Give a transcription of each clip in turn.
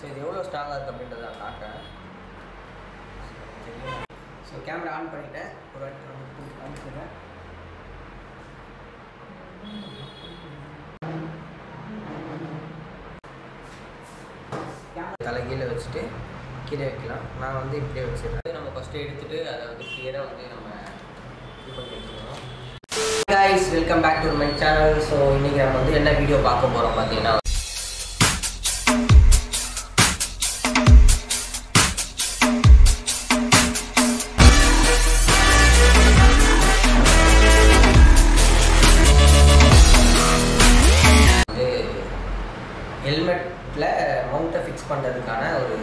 இது எவ்வளோ ஸ்ட்ராங்காக இருக்குது அப்படின்றத நான் காட்டுறேன். ஸோ கேமரா ஆன் பண்ணிவிட்டேன். ஒரு வாட்டி நம்ம காமிச்சிடுறேன். கேமரா தலைகீழே வச்சுட்டு கீழே வைக்கலாம். நான் வந்து இப்படியே வச்சிடுறேன். நம்ம ஃபஸ்ட்டு எடுத்துகிட்டு அதை வந்து கிளியராக வந்து நம்ம இது பண்ணி எடுத்துக்கணும். Guys, welcome back to my channel. So இன்றைக்கி நம்ம வந்து என்ன வீடியோ பார்க்க போகிறோம் பார்த்தீங்கன்னா, ஹெல்மெட்டில் மவுண்ட்டை ஃபிக்ஸ் பண்ணுறதுக்கான ஒரு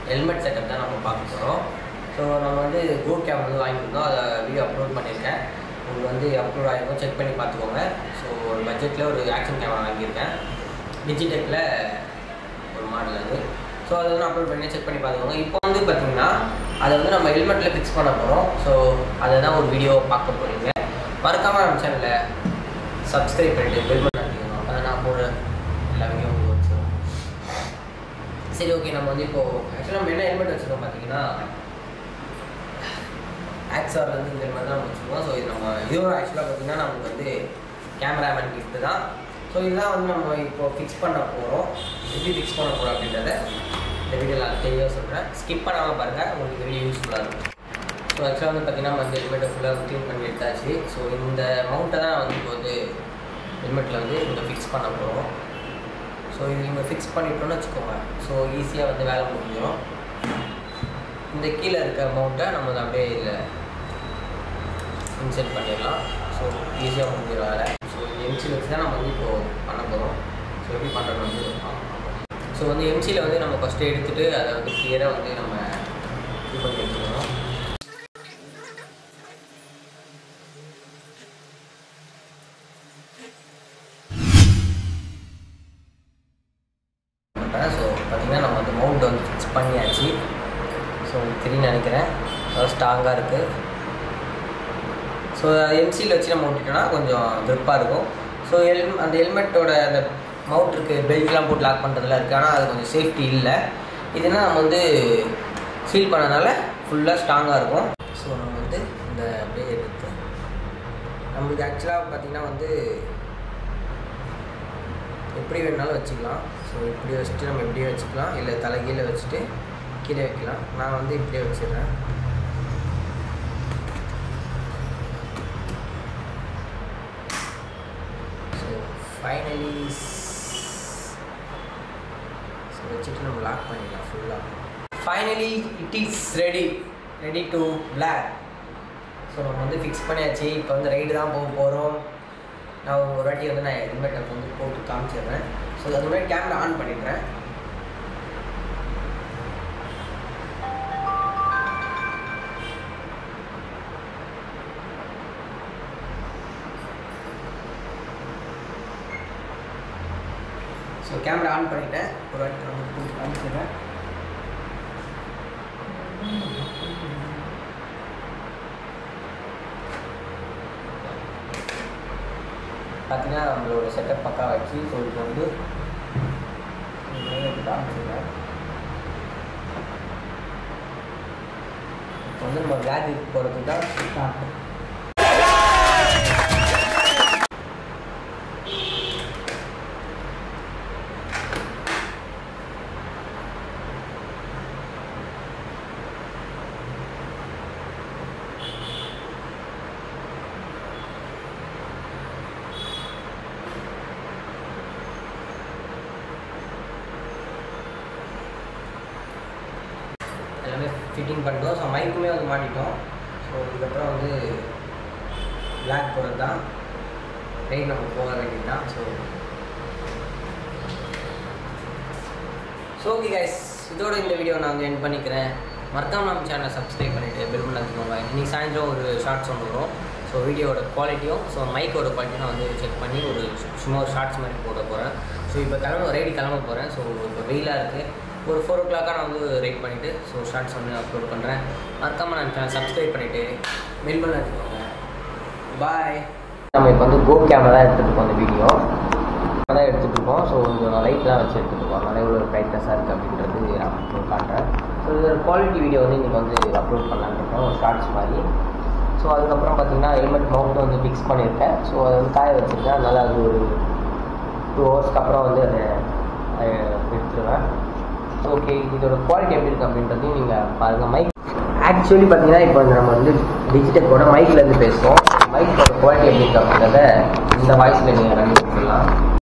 ஹெல்மெட் செட்டப் தான் நம்ம பார்க்க போகிறோம். ஸோ நம்ம வந்து கோ கேம் வந்து வாங்கியிருந்தோம். அதை வீடியோ அப்லோட் பண்ணியிருக்கேன். உங்களுக்கு வந்து அப்லோட் ஆகிருக்கும், செக் பண்ணி பார்த்துக்கோங்க. ஸோ ஒரு பட்ஜெட்டில் ஒரு ஆக்ஷன் கேமரா வாங்கியிருக்கேன். டிஜிடெக்கில் ஒரு மாடல் அது. ஸோ அதை வந்து அப்லோட் பண்ணி செக் பண்ணி பார்த்துக்கோங்க. இப்போ வந்து பார்த்திங்கன்னா அதை வந்து நம்ம ஹெல்மெட்டில் ஃபிக்ஸ் பண்ண போகிறோம். ஸோ அதை தான் ஒரு வீடியோ பார்க்க போகிறீங்க. மறக்காமல் நம்ம சேனலில் சப்ஸ்கிரைப் பண்ணிவிட்டு பெல் பட்டன் அடிக்கணும். அதை நான் போடுற எல்லா வீடியோ உங்களுக்கு வச்சுருவோம். சரி, ஓகே. நம்ம வந்து இப்போது ஆக்சுவலாக நம்ம என்ன ஹெல்மெட் வச்சுருக்கோம் பார்த்தீங்கன்னா, ஆக்ஸார்லேருந்து இந்த ஹெல்மெட் தான் நம்ம வச்சுருக்கோம். ஸோ இது நம்ம இதுவும் ஆக்சுவலாக பார்த்திங்கன்னா நமக்கு வந்து கேமராமேன் கிஃப்ட்டு தான். ஸோ இதுதான் வந்து நம்ம இப்போது ஃபிக்ஸ் பண்ண போகிறோம். எப்படி ஃபிக்ஸ் பண்ண போகிறோம் அப்படின்றத இந்த வீடியோவில் நான் தெளிவாக சொல்கிறேன். ஸ்கிப் பண்ணாமல் பாருங்கள், உங்களுக்கு இந்த வீடியோ யூஸ்ஃபுல்லாக இருக்கும். ஸோ ஆக்சுவலாக வந்து பார்த்திங்கன்னா நம்ம வந்து ஹெல்மெட்டை ஃபுல்லாக க்ளீன் பண்ணி எடுத்தாச்சு. ஸோ இந்த மவுண்ட்டை தான் வந்து இப்போ வந்து ஹெல்மெட்டில் வந்து இங்கே ஃபிக்ஸ் பண்ண போகிறோம். ஸோ இது இங்கே ஃபிக்ஸ் பண்ணிட்டோன்னு வச்சுக்கோங்க. ஸோ ஈஸியாக வந்து வேலை முடிஞ்சிடும். இந்த கீழே இருக்க மவுண்ட்டை நம்ம வந்து அப்படியே இதில் இன்செர்ட் பண்ணிடலாம். ஸோ ஈஸியாக முடிஞ்சிடும் வேலை. ஸோ எம்சி வச்சு தான் நம்ம வந்து இப்போது பண்ண போகிறோம். ஸோ எப்படி பண்ணுறோன்னு வந்து ஸோ வந்து எம்சியில் வந்து நம்ம ஃபஸ்ட்டு எடுத்துகிட்டு அதை வந்து கிளியராக வந்து நம்ம இது பண்ணி எடுத்துக்கணும். ஸோ பார்த்திங்கன்னா நம்ம வந்து மவுண்ட் வந்து ஃபிக்ஸ் பண்ணியாச்சு. ஸோ தெரியுன்னு நினைக்கிறேன், அதாவது ஸ்ட்ராங்காக இருக்குது. ஸோ எம்சியில் வச்சு நம்ம ஓட்டிட்டோன்னா கொஞ்சம் க்ரிப்பாக இருக்கும். ஸோ அந்த ஹெல்மெட்டோட அந்த மவுண்ட் இருக்குது, பெல்ட்லாம் போட்டு லாக் பண்ணுறதுலாம் இருக்குது. ஆனால் அது கொஞ்சம் சேஃப்டி இல்லை. இதுனா நம்ம வந்து சீல் பண்ணனால ஃபுல்லாக ஸ்ட்ராங்காக இருக்கும். ஸோ நம்ம வந்து இந்த அப்படியே எடுத்து நம்மளுக்கு ஆக்சுவலாக பார்த்திங்கன்னா வந்து எப்படி வேணுனாலும் வச்சுக்கலாம். ஸோ இப்படி வச்சுட்டு நம்ம இப்படியே வச்சுக்கலாம், இல்லை தலைகீழே வச்சுட்டு கீழே வைக்கலாம். நான் வந்து இப்படியே வச்சிடுறேன். ஸோ ஃபைனலி ஸோ வச்சுட்டு நம்ம லாக் பண்ணிடலாம் ஃபுல்லாக. Finally it is ready to block. So நம்ம வந்து ஃபிக்ஸ் பண்ணியாச்சு. இப்போ வந்து ரைடு தான் போக போகிறோம். நான் ஒரு வாட்டி வந்து நான் ஹெல்மெட்டை வந்து போட்டு காமிச்சிடுறேன். ஸோ அது முன்னாடி கேமரா ஆன் பண்ணிடுறேன். ஸோ கேமரா ஆன் பண்ணிட்டேன். ஒரு வாட்டி நம்ம போட்டு காமிச்சிடுறேன். பார்த்தீங்கன்னா நம்மளோட செட்டப் பக்கா வச்சு ஸோ இப்போ வந்து காமிச்சிடுறேன். இப்போ வந்து நம்ம விளையாடி போகிறதுக்கு தான் ஸ்டார்ட். எல்லாமே ஃபிட்டிங் பண்ணிட்டோம். ஸோ மைக்குமே வந்து மாட்டிட்டோம். ஸோ இதுக்கப்புறம் வந்து பிளாக் போகிறது தான் ரைட் நம்ம போக வேண்டியது தான். ஸோ ஓகே கைஸ், இதோட இந்த வீடியோ நான் வந்து எண்ட் பண்ணிக்கிறேன். மறக்காம நம்ம சேனலை சப்ஸ்கிரைப் பண்ணிவிட்டு பெல் பண்ணி வச்சுக்கோங்க. இன்றைக்கி சாயந்தரம் ஒரு ஷார்ட்ஸ் ஒன்று வரும். ஸோ வீடியோட குவாலிட்டியும் ஸோ மைக்கோட குவாலிட்டியும் நான் வந்து செக் பண்ணி ஒரு சும்மா ஒரு ஷார்ட்ஸ் மாதிரி போட போகிறேன். ஸோ இப்போ ரைடு கிளம்ப போகிறேன். ஸோ இப்போ வெயிலாக இருக்குது. ஒரு 4 o'clock நான் வந்து ரைட் பண்ணிவிட்டு ஸோ ஷார்ட்ஸ் வந்து அப்லோட் பண்ணுறேன். மறக்காமல் நான் சேனல் சப்ஸ்கிரைப் பண்ணிவிட்டு பெல் பண்ணி வச்சுக்கோங்க. பாய். நம்ம இப்போ வந்து கோ கேமரா எடுத்துகிட்டு போன வீடியோ தான் எடுத்துகிட்டு இருக்கோம். ஸோ கொஞ்சம் லைட்லாம் வச்சு எடுத்துகிட்டு இருக்கோம். அதனால் எவ்வளோ ப்ரைட்னஸாக இருக்குது அப்படின்றது நான் காட்டுறேன். ஸோ இது ஒரு குவாலிட்டி வீடியோ வந்து இன்றைக்கி வந்து அப்லோட் பண்ணலான்னு இருக்கோம், ஒரு ஷார்ட்ஸ் மாதிரி. ஸோ அதுக்கப்புறம் பார்த்தீங்கன்னா ஹெல்மெட் மவுண்ட் வந்து ஃபிக்ஸ் பண்ணியிருக்கேன். ஸோ அதை வந்து காய வச்சுருக்கேன். அதனால் அது ஒரு 2 ஹவர்ஸ்க்கு அப்புறம் வந்து அதை எடுத்துருவேன். ஸோ ஓகே, இதோட குவாலிட்டி எப்படி இருக்குது அப்படின்றதையும் நீங்கள் பாருங்கள். மைக் ஆக்சுவலி பார்த்தீங்கன்னா இப்போ நம்ம வந்து டிஜிடெக்கோட மைக்லேருந்து பேசுவோம். மைக்கோட குவாலிட்டி எப்படி இருக்குது அப்படின்றத இந்த வாய்ஸில் நீங்கள் கண்டுபிடிச்சிடலாம்.